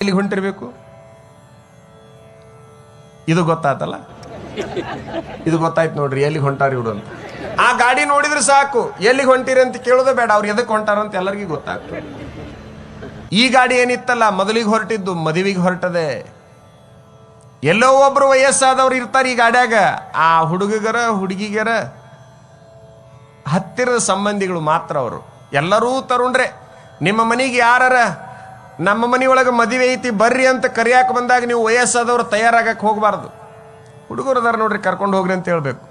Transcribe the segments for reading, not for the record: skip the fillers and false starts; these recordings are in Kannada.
ಎಲ್ಲಿಗೆ ಹೊಂಟಿರ್ಬೇಕು? ಇದು ಗೊತ್ತಾತಲ್ಲ, ಇದು ಗೊತ್ತಾಯ್ತು ನೋಡ್ರಿ ಎಲ್ಲಿಗೆ ಹೊಂಟಾರ ಇವ್ರು ಅಂತ. ಆ ಗಾಡಿ ನೋಡಿದ್ರೆ ಸಾಕು, ಎಲ್ಲಿಗೆ ಹೊಂಟಿರಿ ಅಂತ ಕೇಳೋದೇ ಬೇಡ, ಅವ್ರು ಎದಕ್ಕೆ ಹೊಂಟಾರ ಅಂತ ಎಲ್ಲರಿಗೂ ಗೊತ್ತಾಗ್ತದೆ. ಈ ಗಾಡಿ ಏನಿತ್ತಲ್ಲ ಮೊದಲಿಗೆ ಹೊರಟಿದ್ದು ಮದುವೆಗೆ ಹೊರಟದೆ. ಎಲ್ಲೋ ಒಬ್ರು ವಯಸ್ಸಾದವ್ರು ಇರ್ತಾರೆ ಈ ಗಾಡ್ಯಾಗ, ಆ ಹುಡುಗರ ಹುಡುಗಿಗರ ಹತ್ತಿರದ ಸಂಬಂಧಿಗಳು ಮಾತ್ರ ಅವರು. ಎಲ್ಲರೂ ತರುಣ್ರೆ. ನಿಮ್ಮ ಮನೆಗೆ ಯಾರ ನಮ್ಮ ಮನೆಯೊಳಗೆ ಮದುವೆ ಐತಿ ಬರ್ರಿ ಅಂತ ಕರಿಯಾಕ ಬಂದಾಗ ನೀವು ವಯಸ್ಸಾದವ್ರು ತಯಾರಾಗಕ್ಕೆ ಹೋಗಬಾರ್ದು. ಹುಡುಗರದಾರ ನೋಡ್ರಿ ಕರ್ಕೊಂಡು ಹೋಗ್ರಿ ಅಂತ ಹೇಳ್ಬೇಕು.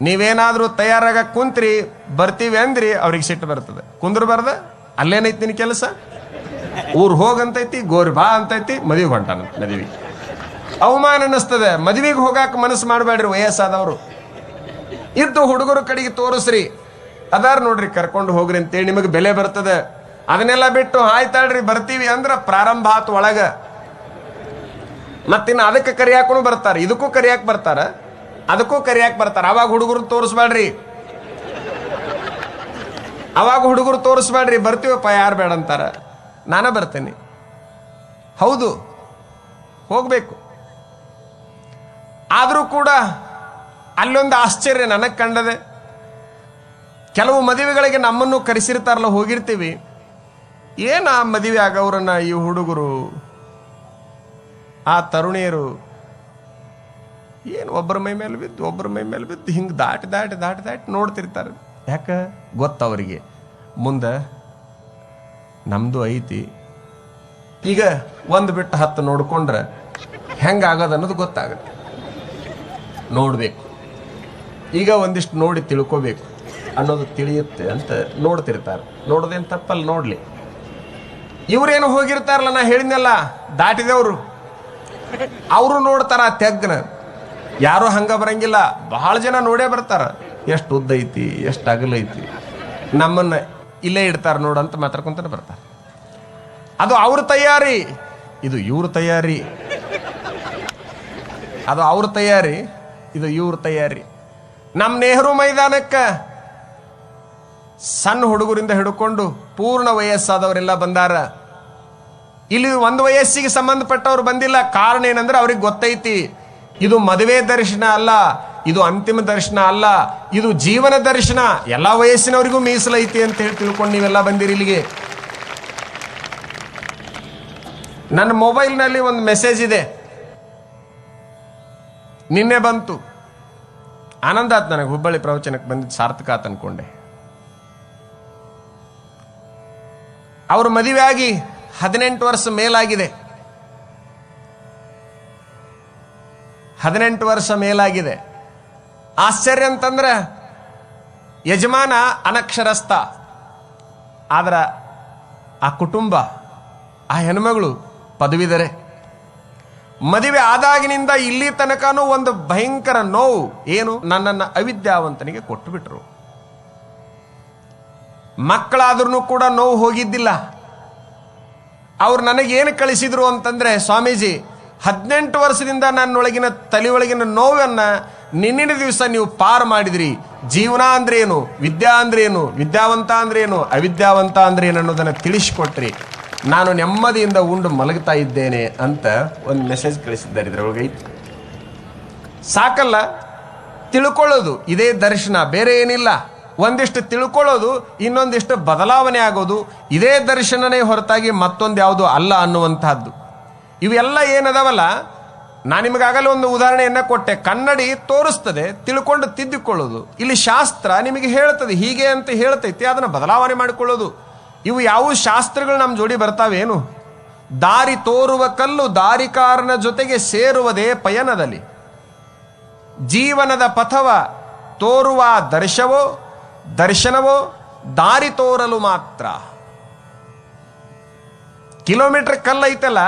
ನೀವೇನಾದ್ರೂ ತಯಾರಾಗಕ್ಕೆ ಕುಂತ್ರಿ ಬರ್ತೀವಿ ಅಂದ್ರಿ ಅವ್ರಿಗೆ ಸಿಟ್ಟು ಬರ್ತದೆ. ಕುಂದ್ರಬಾರ್ದ, ಅಲ್ಲೇನೈತಿ ನಿನ್ನ ಕೆಲಸ, ಊರ್ ಹೋಗಂತೈತಿ, ಗೋರಿ ಬಾ ಅಂತೈತಿ, ಮದುವೆಗೆ ಹೊಂಟಾನ. ಮದುವೆಗೆ ಅವಮಾನ ಅನ್ನಿಸ್ತದೆ. ಮದುವೆಗೆ ಹೋಗಾಕ ಮನಸ್ಸು ಮಾಡಬೇಡ್ರಿ. ವಯಸ್ಸಾದವರು ಇದ್ದು ಹುಡುಗರ ಕಡೆಗೆ ತೋರಿಸ್ರಿ, ಅದಾರ ನೋಡ್ರಿ ಕರ್ಕೊಂಡು ಹೋಗ್ರಿ ಅಂತೇಳಿ ನಿಮಗೆ ಬೆಲೆ ಬರ್ತದೆ. ಅದನ್ನೆಲ್ಲ ಬಿಟ್ಟು ಆಯ್ತಾಳ್ರಿ ಬರ್ತೀವಿ ಅಂದ್ರ ಪ್ರಾರಂಭ ಆತು ಒಳಗ. ಮತ್ತಿನ್ನು ಅದಕ್ಕೆ ಕರಿಯಾಕೂ ಬರ್ತಾರೆ, ಇದಕ್ಕೂ ಕರಿಯಾಕ ಬರ್ತಾರ, ಅದಕ್ಕೂ ಕರಿಯಾಕ ಬರ್ತಾರ. ಅವಾಗ ಹುಡುಗರು ತೋರಿಸ್ಬೇಡ್ರಿ, ಅವಾಗ ಹುಡುಗರು ತೋರಿಸ್ಬೇಡ್ರಿ. ಬರ್ತೀವಪ್ಪ ಯಾರು ಬೇಡ ಅಂತಾರ, ನಾನೇ ಬರ್ತೇನೆ. ಹೌದು ಹೋಗ್ಬೇಕು. ಆದರೂ ಕೂಡ ಅಲ್ಲೊಂದು ಆಶ್ಚರ್ಯ ನನಗೆ ಕಂಡದೆ. ಕೆಲವು ಮದುವೆಗಳಿಗೆ ನಮ್ಮನ್ನು ಕರೆಸಿರ್ತಾರಲ್ಲ, ಹೋಗಿರ್ತೀವಿ. ಏನ ಮದುವೆ ಆಗವ್ರನ್ನ ಈ ಹುಡುಗರು, ಆ ತರುಣಿಯರು ಏನು ಒಬ್ಬರ ಮೈ ಮೇಲೆ ಬಿದ್ದು ಒಬ್ಬರ ಮೈ ಮೇಲೆ ಬಿದ್ದು ಹಿಂಗೆ ದಾಟಿ ದಾಟಿ ದಾಟಿ ದಾಟಿ ನೋಡ್ತಿರ್ತಾರೆ. ಯಾಕೆ ಗೊತ್ತವರಿಗೆ ಮುಂದೆ ನಮ್ದು ಐತಿ. ಈಗ ಒಂದು ಬಿಟ್ಟು 10 ನೋಡ್ಕೊಂಡ್ರೆ ಹೆಂಗಾಗೋದು ಅನ್ನೋದು ಗೊತ್ತಾಗುತ್ತೆ. ನೋಡ್ಬೇಕು, ಈಗ ಒಂದಿಷ್ಟು ನೋಡಿ ತಿಳ್ಕೋಬೇಕು ಅನ್ನೋದು ತಿಳಿಯುತ್ತೆ ಅಂತ ನೋಡ್ತಿರ್ತಾರೆ. ನೋಡೋದೇನು ತಪ್ಪಲ್ಲ, ನೋಡ್ಲಿ. ಇವ್ರೇನು ಹೋಗಿರ್ತಾರಲ್ಲ, ನಾ ಹೇಳಿದ್ನಲ್ಲ ದಾಟಿದವರು, ಅವರು ನೋಡ್ತಾರ ತೆಗ್ನ. ಯಾರು ಹಂಗ ಬರಂಗಿಲ್ಲ, ಬಹಳ ಜನ ನೋಡೇ ಬರ್ತಾರ. ಎಷ್ಟು ಉದ್ದ ಐತಿ, ಎಷ್ಟು ಅಗಲೈತಿ, ನಮ್ಮನ್ನ ಇಲ್ಲೇ ಇಡ್ತಾರ ನೋಡಂತ ಮಾತಾಡ್ಕೊಂತಾನೆ ಬರ್ತಾರೆ. ಅದು ಅವ್ರ ತಯಾರಿ, ಇದು ಇವ್ರ ತಯಾರಿ. ಅದು ಅವ್ರ ತಯಾರಿ, ಇದು ಇವ್ರ ತಯಾರಿ. ನಮ್ಮ ನೆಹರು ಮೈದಾನಕ್ಕೆ ಸಣ್ಣ ಹುಡುಗರಿಂದ ಹಿಡ್ಕೊಂಡು ಪೂರ್ಣ ವಯಸ್ಸಾದವರೆಲ್ಲ ಬಂದಾರ. ಇಲ್ಲಿ ಒಂದು ವಯಸ್ಸಿಗೆ ಸಂಬಂಧಪಟ್ಟವ್ರು ಬಂದಿಲ್ಲ. ಕಾರಣ ಏನಂದ್ರೆ ಅವ್ರಿಗೆ ಗೊತ್ತೈತಿ ಇದು ಮದುವೆ ದರ್ಶನ ಅಲ್ಲ, ಇದು ಅಂತಿಮ ದರ್ಶನ ಅಲ್ಲ, ಇದು ಜೀವನ ದರ್ಶನ, ಎಲ್ಲ ವಯಸ್ಸಿನವರಿಗೂ ಮೀಸಲೈತಿ ಅಂತ ಹೇಳಿ ತಿಳ್ಕೊಂಡು ನೀವೆಲ್ಲ ಬಂದಿರಿ ಇಲ್ಲಿಗೆ. ನನ್ನ ಮೊಬೈಲ್ನಲ್ಲಿ ಒಂದು ಮೆಸೇಜ್ ಇದೆ, ನಿನ್ನೆ ಬಂತು. ಆನಂದ ಆಯ್ತು ನನಗೆ. ಹುಬ್ಬಳ್ಳಿ ಪ್ರವಚನಕ್ಕೆ ಬಂದಿದ್ದು ಸಾರ್ಥಕ ಆತ ಅನ್ಕೊಂಡೆ. ಅವ್ರ ಮದುವೆ ಆಗಿ 18 ವರ್ಷ ಮೇಲಾಗಿದೆ. 18 ವರ್ಷ ಮೇಲಾಗಿದೆ. ಆಶ್ಚರ್ಯ ಅಂತಂದ್ರೆ ಯಜಮಾನ ಅನಕ್ಷರಸ್ಥ, ಆದ್ರ ಆ ಕುಟುಂಬ, ಆ ಹೆಣ್ಮಗಳು ಪದವೀಧರೆ. ಮದುವೆ ಆದಾಗಿನಿಂದ ಇಲ್ಲಿ ತನಕನೂ ಒಂದು ಭಯಂಕರ ನೋವು. ಏನು? ನನ್ನನ್ನು ಅವಿದ್ಯಾವಂತನಿಗೆ ಕೊಟ್ಟು ಬಿಟ್ರು. ಮಕ್ಕಳಾದ್ರೂ ಕೂಡ ನೋವು ಹೋಗಿದ್ದಿಲ್ಲ. ಅವ್ರು ನನಗೇನು ಕಳಿಸಿದ್ರು ಅಂತಂದ್ರೆ, ಸ್ವಾಮೀಜಿ 18 ವರ್ಷದಿಂದ ನನ್ನೊಳಗಿನ ತಲೆಯೊಳಗಿನ ನೋವನ್ನ ನಿನ್ನಿನ ದಿವಸ ನೀವು ಪಾರು ಮಾಡಿದ್ರಿ. ಜೀವನ ಅಂದ್ರೇನು, ವಿದ್ಯಾ ಅಂದ್ರೇನು, ವಿದ್ಯಾವಂತ ಅಂದ್ರೇನು, ಅವಿದ್ಯಾವಂತ ಅಂದ್ರೇನು ಅನ್ನೋದನ್ನ ತಿಳಿಸಿಕೊಟ್ರಿ. ನಾನು ನೆಮ್ಮದಿಯಿಂದ ಉಂಡು ಮಲಗ್ತಾ ಇದ್ದೇನೆ ಅಂತ ಒಂದು ಮೆಸೇಜ್ ಕಳಿಸಿದ್ದಾರೆ. ಇದ್ರೊಳಗೆ ಸಾಕಲ್ಲ ತಿಳ್ಕೊಳ್ಳೋದು, ಇದೇ ದರ್ಶನ, ಬೇರೆ ಏನಿಲ್ಲ. ಒಂದಿಷ್ಟು ತಿಳ್ಕೊಳ್ಳೋದು, ಇನ್ನೊಂದಿಷ್ಟು ಬದಲಾವಣೆ ಆಗೋದು, ಇದೇ ದರ್ಶನನೇ ಹೊರತಾಗಿ ಮತ್ತೊಂದು ಯಾವುದು ಅಲ್ಲ ಅನ್ನುವಂತಹದ್ದು. ಇವೆಲ್ಲ ಏನದವಲ್ಲ, ನಾನು ನಿಮಗಾಗಲೇ ಒಂದು ಉದಾಹರಣೆಯನ್ನ ಕೊಟ್ಟೆ. ಕನ್ನಡಿ ತೋರಿಸ್ತದೆ, ತಿಳ್ಕೊಂಡು ತಿದ್ದಿಕೊಳ್ಳೋದು. ಇಲ್ಲಿ ಶಾಸ್ತ್ರ ನಿಮಗೆ ಹೇಳ್ತದೆ, ಹೀಗೆ ಅಂತ ಹೇಳ್ತೈತಿ, ಅದನ್ನು ಬದಲಾವಣೆ ಮಾಡಿಕೊಳ್ಳೋದು. ಇವು ಯಾವ ಶಾಸ್ತ್ರಗಳು ನಮ್ಮ ಜೋಡಿ ಬರ್ತಾವೇನು? ದಾರಿ ತೋರುವ ಕಲ್ಲು ದಾರಿಕಾರನ ಜೊತೆಗೆ ಸೇರುವುದೇ ಪಯಣದಲ್ಲಿ. ಜೀವನದ ಪಥವ ತೋರುವ ದರ್ಶನವೋ ದಾರಿ ತೋರಲು ಮಾತ್ರ. ಕಿಲೋಮೀಟರ್ ಕಲ್ಲು ಐತಲ್ಲ,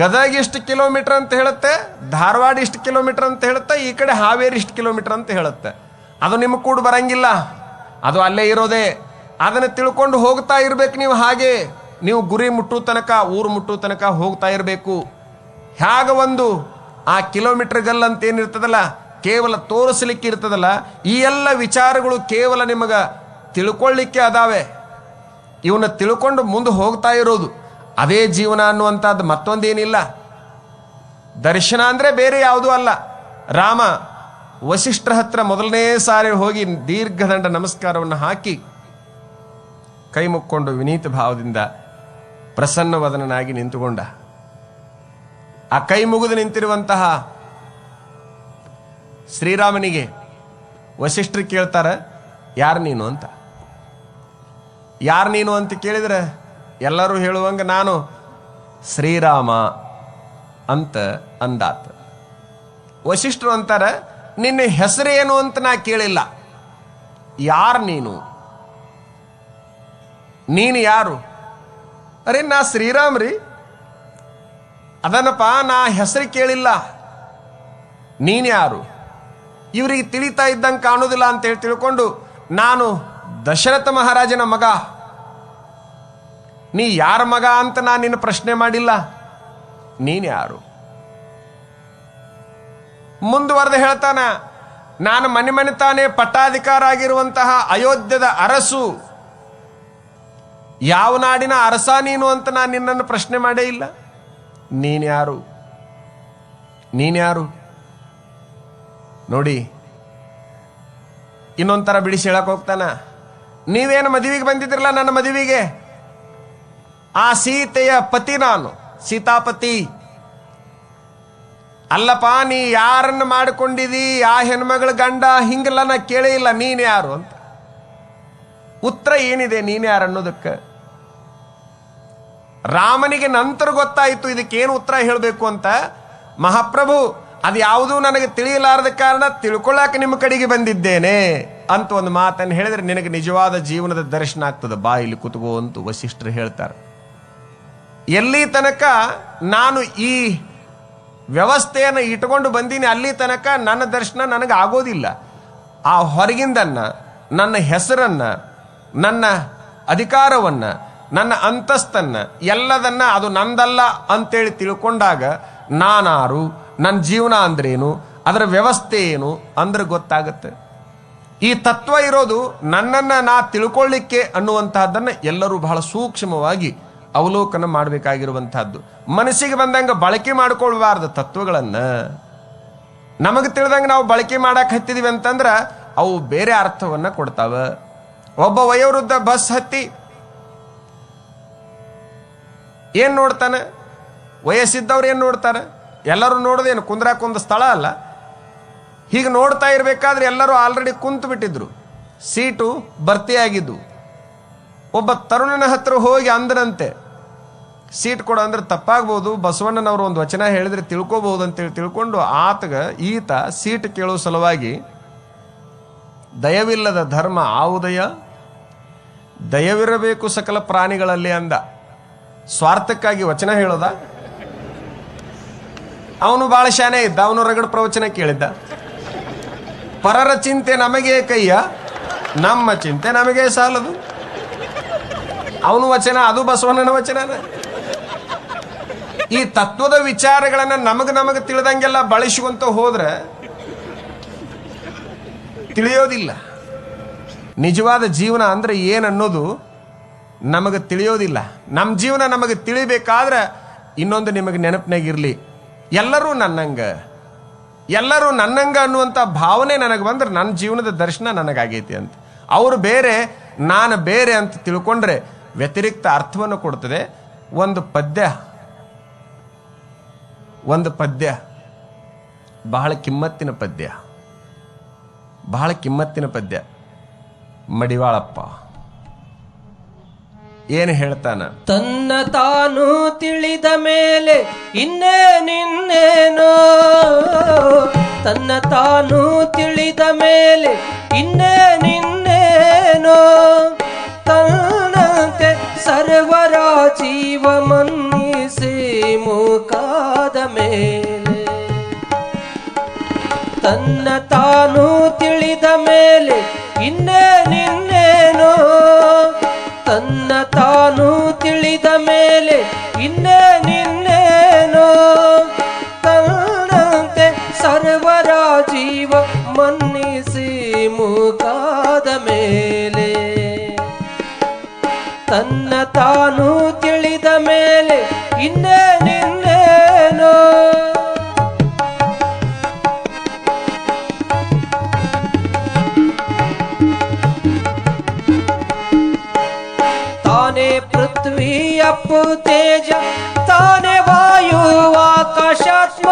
ಗದಗ ಇಷ್ಟು ಕಿಲೋಮೀಟರ್ ಅಂತ ಹೇಳುತ್ತೆ, ಧಾರವಾಡ ಇಷ್ಟು ಕಿಲೋಮೀಟರ್ ಅಂತ ಹೇಳುತ್ತೆ, ಈ ಕಡೆ ಹಾವೇರಿ ಇಷ್ಟು ಕಿಲೋಮೀಟರ್ ಅಂತ ಹೇಳುತ್ತೆ. ಅದು ನಿಮಗೆ ಕೂಡ ಬರಂಗಿಲ್ಲ, ಅದು ಅಲ್ಲೇ ಇರೋದೇ. ಅದನ್ನು ತಿಳ್ಕೊಂಡು ಹೋಗ್ತಾ ಇರ್ಬೇಕು ನೀವು. ಹಾಗೆ ನೀವು ಗುರಿ ಮುಟ್ಟೋ ತನಕ, ಊರು ಮುಟ್ಟೋ ತನಕ ಹೋಗ್ತಾ ಇರಬೇಕು. ಹೇಗ ಒಂದು ಆ ಕಿಲೋಮೀಟರ್ ಗಲ್ ಅಂತ ಏನಿರ್ತದಲ್ಲ, ಕೇವಲ ತೋರಿಸಲಿಕ್ಕೆ ಇರ್ತದಲ್ಲ, ಈ ಎಲ್ಲ ವಿಚಾರಗಳು ಕೇವಲ ನಿಮಗೆ ತಿಳ್ಕೊಳ್ಳಿಕ್ಕೆ ಅದಾವೆ. ಇವನ್ನ ತಿಳ್ಕೊಂಡು ಮುಂದೆ ಹೋಗ್ತಾ ಇರೋದು. ಅದೇ ಜೀವನ ಅನ್ನುವಂಥದ್ದು ಮತ್ತೊಂದೇನಿಲ್ಲ. ದರ್ಶನ ಅಂದರೆ ಬೇರೆ ಯಾವುದೂ ಅಲ್ಲ. ರಾಮ ವಸಿಷ್ಠರ ಹತ್ರ ಮೊದಲನೇ ಸಾರಿ ಹೋಗಿ ದೀರ್ಘದಂಡ ನಮಸ್ಕಾರವನ್ನು ಹಾಕಿ ಕೈ ಮುಕ್ಕೊಂಡು ವಿನೀತ ಭಾವದಿಂದ ಪ್ರಸನ್ನವದನಾಗಿ ನಿಂತುಕೊಂಡ. ಆ ಕೈ ಮುಗಿದು ನಿಂತಿರುವಂತಹ ಶ್ರೀರಾಮನಿಗೆ ವಸಿಷ್ಠರು ಕೇಳ್ತಾರ, ಯಾರು ನೀನು ಅಂತ. ಯಾರು ನೀನು ಅಂತ ಕೇಳಿದ್ರೆ ಎಲ್ಲರೂ ಹೇಳುವಂಗ ನಾನು ಶ್ರೀರಾಮ ಅಂತ ಅಂದಾತ. ವಸಿಷ್ಠರು ಅಂತಾರ, ನಿನ್ನ ಹೆಸರೇನು ಅಂತ ನಾ ಕೇಳಿಲ್ಲ, ಯಾರು ನೀನು, ನೀನು ಯಾರು? ಅರೆ ನಾ ಶ್ರೀರಾಮ್ ರೀ, ಅದನ್ನಪ್ಪ, ನಾ ಹೆಸರು ಕೇಳಿಲ್ಲ, ನೀನು ಯಾರು? ಇವರಿಗೆ ತಿಳಿತಾ ಇದ್ದಂಗೆ ಕಾಣೋದಿಲ್ಲ ಅಂತೇಳಿ ತಿಳ್ಕೊಂಡು ನಾನು ದಶರಥ ಮಹಾರಾಜನ ಮಗ, ನೀ ಯಾರ ಮಗ ಅಂತ ನಾನು ನಿನ್ನ ಪ್ರಶ್ನೆ ಮಾಡಿಲ್ಲ, ನೀನು ಯಾರು? ಮುಂದುವರೆದು ಹೇಳ್ತಾನ, ನಾನು ಮನೆ ಮನೆ ತಾನೇ ಪಟ್ಟಾಧಿಕಾರ ಆಗಿರುವಂತಹ ಅಯೋಧ್ಯದ ಅರಸು, ಯಾವ ನಾಡಿನ ಅರಸ ನೀನು ಅಂತ ನಾನು ನಿನ್ನನ್ನು ಪ್ರಶ್ನೆ ಮಾಡೇ ಇಲ್ಲ, ನೀನ್ಯಾರು? ನೀನ್ಯಾರು? ನೋಡಿ, ಇನ್ನೊಂಥರ ಬಿಡಿಸಿ ಹೇಳಕ್ ಹೋಗ್ತಾನ, ನೀವೇನು ಮದುವೆಗೆ ಬಂದಿದ್ರಲ್ಲ ನನ್ನ ಮದುವೆಗೆ, ಆ ಸೀತೆಯ ಪತಿ ನಾನು, ಸೀತಾಪತಿ. ಅಲ್ಲಪ್ಪ, ನೀ ಯಾರನ್ನು ಮಾಡಿಕೊಂಡಿದಿ, ಆ ಹೆಣ್ಮಗಳ ಗಂಡ, ಹಿಂಗೆಲ್ಲ ನಾ ಕೇಳೇ ಇಲ್ಲ, ನೀನು ಯಾರು ಅಂತ. ಉತ್ತರ ಏನಿದೆ ನೀನು ಯಾರು ಅನ್ನೋದಕ್ಕೆ? ರಾಮನಿಗೆ ನಂತರ ಗೊತ್ತಾಯಿತು ಇದಕ್ಕೇನು ಉತ್ತರ ಹೇಳಬೇಕು ಅಂತ. ಮಹಾಪ್ರಭು, ಅದು ಯಾವುದೂ ನನಗೆ ತಿಳಿಯಲಾರದ ಕಾರಣ ತಿಳ್ಕೊಳ್ಳಾಕ ನಿಮ್ಮ ಕಡೆಗೆ ಬಂದಿದ್ದೇನೆ ಅಂತ ಒಂದು ಮಾತನ್ನು ಹೇಳಿದ್ರೆ ನಿನಗೆ ನಿಜವಾದ ಜೀವನದ ದರ್ಶನ ಆಗ್ತದೆ. ಬಾ ಇಲ್ಲಿ ಕುತ್ಕೋ ಅಂತ ವಸಿಷ್ಠರು ಹೇಳ್ತಾರೆ. ಎಲ್ಲಿ ತನಕ ನಾನು ಈ ವ್ಯವಸ್ಥೆಯನ್ನು ಇಟ್ಕೊಂಡು ಬಂದೀನಿ ಅಲ್ಲಿ ತನಕ ನನ್ನ ದರ್ಶನ ನನಗೆ ಆಗೋದಿಲ್ಲ. ಆ ಹೊರಗಿಂದನ್ನ, ನನ್ನ ಹೆಸರನ್ನ, ನನ್ನ ಅಧಿಕಾರವನ್ನ, ನನ್ನ ಅಂತಸ್ತನ್ನ, ಎಲ್ಲದನ್ನ ಅದು ನಂದಲ್ಲ ಅಂತೇಳಿ ತಿಳ್ಕೊಂಡಾಗ ನಾನಾರು, ನನ್ನ ಜೀವನ ಅಂದ್ರೇನು, ಅದರ ವ್ಯವಸ್ಥೆ ಏನು ಅಂದ್ರೆ ಗೊತ್ತಾಗತ್ತೆ. ಈ ತತ್ವ ಇರೋದು ನನ್ನನ್ನು ನಾ ತಿಳ್ಕೊಳ್ಳಿಕ್ಕೆ ಅನ್ನುವಂತಹದ್ದನ್ನು ಎಲ್ಲರೂ ಬಹಳ ಸೂಕ್ಷ್ಮವಾಗಿ ಅವಲೋಕನ ಮಾಡಬೇಕಾಗಿರುವಂತಹದ್ದು. ಮನಸ್ಸಿಗೆ ಬಂದಂಗೆ ಬಳಕೆ ಮಾಡ್ಕೊಳ್ಬಾರ್ದು ತತ್ವಗಳನ್ನು. ನಮಗೆ ತಿಳಿದಂಗೆ ನಾವು ಬಳಕೆ ಮಾಡಕ್ಕೆ ಹತ್ತಿದೀವಿ ಅಂತಂದ್ರೆ ಅವು ಬೇರೆ ಅರ್ಥವನ್ನ ಕೊಡ್ತಾವ. ಒಬ್ಬ ವಯೋವೃದ್ಧ ಬಸ್ ಹತ್ತಿ ಏನ್ ನೋಡ್ತಾನೆ? ವಯಸ್ಸಿದ್ದವ್ರು ಏನ್ ನೋಡ್ತಾರೆ? ಎಲ್ಲರೂ ನೋಡೋದೇನು ಕುಂದ್ರಾಕೊಂದು ಸ್ಥಳ ಅಲ್ಲ. ಹೀಗೆ ನೋಡ್ತಾ ಇರಬೇಕಾದ್ರೆ ಎಲ್ಲರೂ ಆಲ್ರೆಡಿ ಕುಂತು ಬಿಟ್ಟಿದ್ರು, ಸೀಟು ಭರ್ತಿಯಾಗಿದ್ದು. ಒಬ್ಬ ತರುಣನ ಹತ್ರ ಹೋಗಿ ಅಂದ್ರಂತೆ, ಸೀಟ್ ಕೊಡು ಅಂದ್ರೆ ತಪ್ಪಾಗ್ಬೋದು, ಬಸವಣ್ಣನವರು ಒಂದು ವಚನ ಹೇಳಿದ್ರೆ ತಿಳ್ಕೋಬಹುದು ಅಂತೇಳಿ ತಿಳ್ಕೊಂಡು ಈತ ಸೀಟ್ ಕೇಳೋ ಸಲುವಾಗಿ ದಯವಿಲ್ಲದ ಧರ್ಮ ಆವುದಯ, ದಯವಿರಬೇಕು ಸಕಲ ಪ್ರಾಣಿಗಳಲ್ಲಿ ಅಂದ. ಸ್ವಾರ್ಥಕ್ಕಾಗಿ ವಚನ ಹೇಳೋದ? ಅವನು ಬಹಳ ಶಾನೆ ಇದ್ದ, ಅವನು ರಗಡ ಪ್ರವಚನ ಕೇಳಿದ್ದ. ಪರರ ಚಿಂತೆ ನಮಗೆ ಕೈಯ, ನಮ್ಮ ಚಿಂತೆ ನಮಗೆ ಸಾಲದು. ಅವನು ವಚನ, ಅದು ಬಸವಣ್ಣನ ವಚನ. ಈ ತತ್ವದ ವಿಚಾರಗಳನ್ನ ನಮಗೆ ತಿಳಿದಂಗೆಲ್ಲ ಬಳಸುವಂತ ಹೋದ್ರೆ ತಿಳಿಯೋದಿಲ್ಲ. ನಿಜವಾದ ಜೀವನ ಅಂದ್ರೆ ಏನನ್ನೋದು ನಮಗೆ ತಿಳಿಯೋದಿಲ್ಲ. ನಮ್ಮ ಜೀವನ ನಮಗೆ ತಿಳಿಬೇಕಾದ್ರೆ ಇನ್ನೊಂದು ನಿಮಗೆ ನೆನಪಿನಾಗಿರ್ಲಿ, ಎಲ್ಲರೂ ನನ್ನಂಗ ಅನ್ನುವಂಥ ಭಾವನೆ ನನಗೆ ಬಂದ್ರೆ ನನ್ನ ಜೀವನದ ದರ್ಶನ ನನಗಾಗೈತಿ ಅಂತ. ಅವರು ಬೇರೆ, ನಾನು ಬೇರೆ ಅಂತ ತಿಳ್ಕೊಂಡ್ರೆ ವ್ಯತಿರಿಕ್ತ ಅರ್ಥವನ್ನು ಕೊಡ್ತದೆ. ಒಂದು ಪದ್ಯ ಬಹಳ ಕಿಮ್ಮತ್ತಿನ ಪದ್ಯ. ಮಡಿವಾಳಪ್ಪ ಏನು ಹೇಳ್ತಾನ? ತನ್ನ ತಾನು ತಿಳಿದ ಮೇಲೆ ಇನ್ನೇನಿನ್ನೇನೋ, ತನ್ನ ತಾನು ತಿಳಿದ ಮೇಲೆ ಇನ್ನೇನಿನ್ನೇನೋ, ತನ್ನಂತೆ ಸರ್ವರ ಜೀವ ಮನ್ನಿಸಿ ಮುಖಾದ ಮೇಲೆ, ತನ್ನ ತಾನು ತಿಳಿದ ಮೇಲೆ ಇನ್ನೇನಿನ್ನೇನೋ, ತನ್ನ ತಾನು ತಿಳಿದ ಮೇಲೆ ಇನ್ನೇನಿನ್ನೇನೋ, ತನ್ನಂತೆ ಸರ್ವರ ಜೀವ ಮನ್ನಿಸಿ ಮುಖಾದ ಮೇಲೆ, ತನ್ನ ತಾನು ತಿಳಿದ ಮೇಲೆ ಪರಶಿವಾತ್ಮ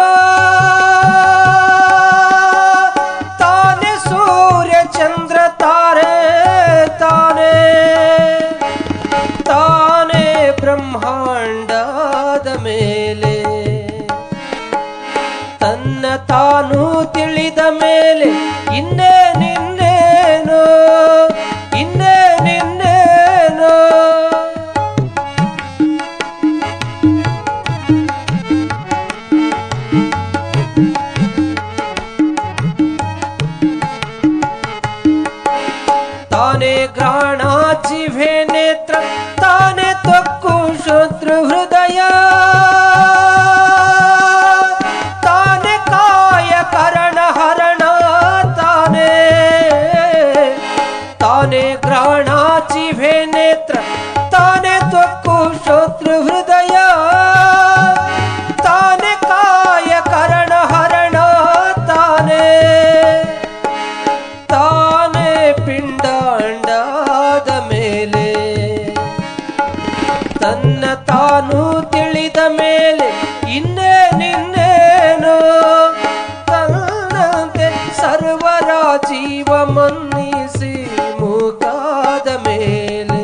ತಾನೇ ಸೂರ್ಯ ಚಂದ್ರ ತಾರೆ ತಾನೇ ತಾನೇ ಬ್ರಹ್ಮಾಂಡದ ಮೇಲೆ ತನ್ನ ತಾನು ತಿಳಿದ ಮೇಲೆ ಇನ್ನೇ ನಿನ್ನೇನೋ ಇನ್ನೇ ನಿನ್ನೇನೋ ತಾನೇ ಗ್ರಾಣ ಜಿಹ್ವೆ ನೇತ್ರ ತಾನೇ ತ್ವಕ್ಕು ಶ್ರೋತೃ ಹೃದಯ ತಾನೇ ಕಾಯ ಕರಣ ಹರಣ ತಾನೇ ತಾನೇ ಗ್ರಾಣ ಜಿಹ್ವೆ ನೇತ್ರ ತಾನೇ ತ್ವಕ್ಕು ಶ್ರೋತೃ ಹೃದಯ ತಾನೇ ಕಾಯ ಕರಣ ಹರಣ ತಾನೇ ತಾನೇ ಪಿಂಡಾಂಡಾದ ಮೇಲೆ ತನ್ನ ತಾನು ತಿಳಿದ ಮೇಲೆ ಇನ್ನೇ ನಿನ್ನೇನೋ ತನ್ನಂತೆ ಸರ್ವರ ಜೀವ ಮನ್ನಿಸಿ ಮುಖಾದ ಮೇಲೆ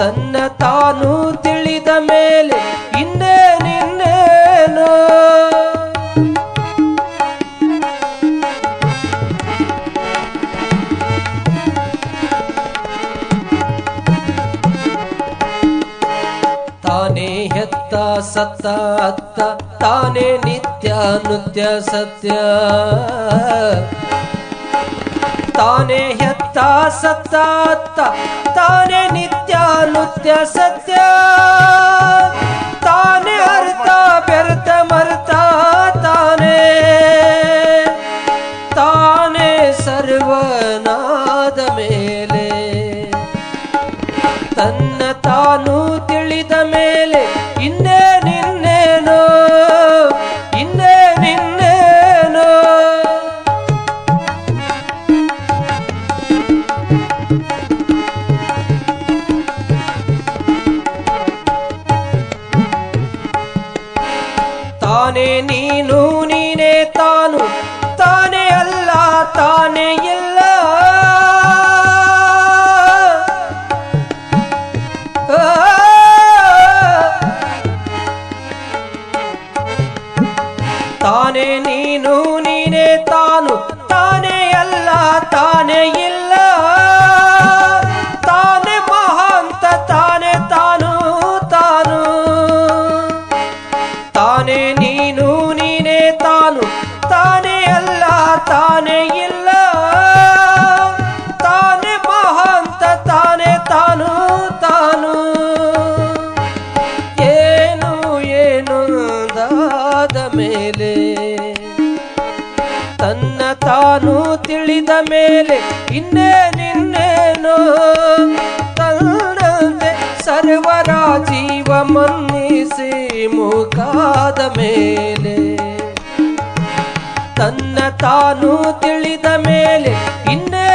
ತನ್ನ ತಾನು ತಿಳಿದ ಮೇಲೆ ಇನ್ನೇ ನಿನ್ನೇನೋ ತಾನೇ ಹೆತ್ತ ಸತ್ತ ಅತ್ತ ತಾನೇ ನಿತ್ಯ ನೃತ್ಯ ಸತ್ಯ ತಾನೇ ಹೆತ್ತ ಸತ್ತ ಅತ್ತ ತಾನೇ ನಿತ್ಯ ನೃತ್ಯ ಸತ್ಯ ತಾನೇ ಅರ್ಥ ಬೆರ್ತ ಮರ್ತ ತಾನೇ ತಾನೇ ಸರ್ವನಾದ ಮೇಲೆ ತನ್ನ ತಾನು ತಿಳಿದ ಮೇಲೆ ಇನ್ನೇ ನಿನ್ನೇನೋ ಇನ್ನೇ ನಿನ್ನೇನೋ ತಾನೇ ನೀನು ನೀನೇ ತಾನು ತಾನೇ ಅಲ್ಲ ತಾನೇ ಇಲ್ಲ ತಾನೇ ನೀನು ನೀನೇ ತಾನು ತಾನೇ ಅಲ್ಲ ತಾನೇ ಇಲ್ಲ ತಾನೇ ಮಹಾಂತ ತಾನೇ ತಾನು ತಾನು ತಾನೇ ನೀನು ನೀನೇ ತಾನು ತಾನೇ ಅಲ್ಲ ತಾನೇ ಇಲ್ಲ ತಾನೇ ಮಹಾಂತ ತಾನೇ ತಾನು ತಾನು ಏನು ಏನು ದಾದ ಮೇಲೆ ತನ್ನ ತಾನು ತಿಳಿದ ಮೇಲೆ ಇನ್ನೇ ನಿನ್ನೇನೋ ತನ್ನಂತೆ ಸರ್ವರ ಜೀವ ಮನ್ನಿಸಿ ಮುಖಾದ ಮೇಲೆ ತನ್ನ ತಾನು ತಿಳಿದ ಮೇಲೆ ಇನ್ನೇ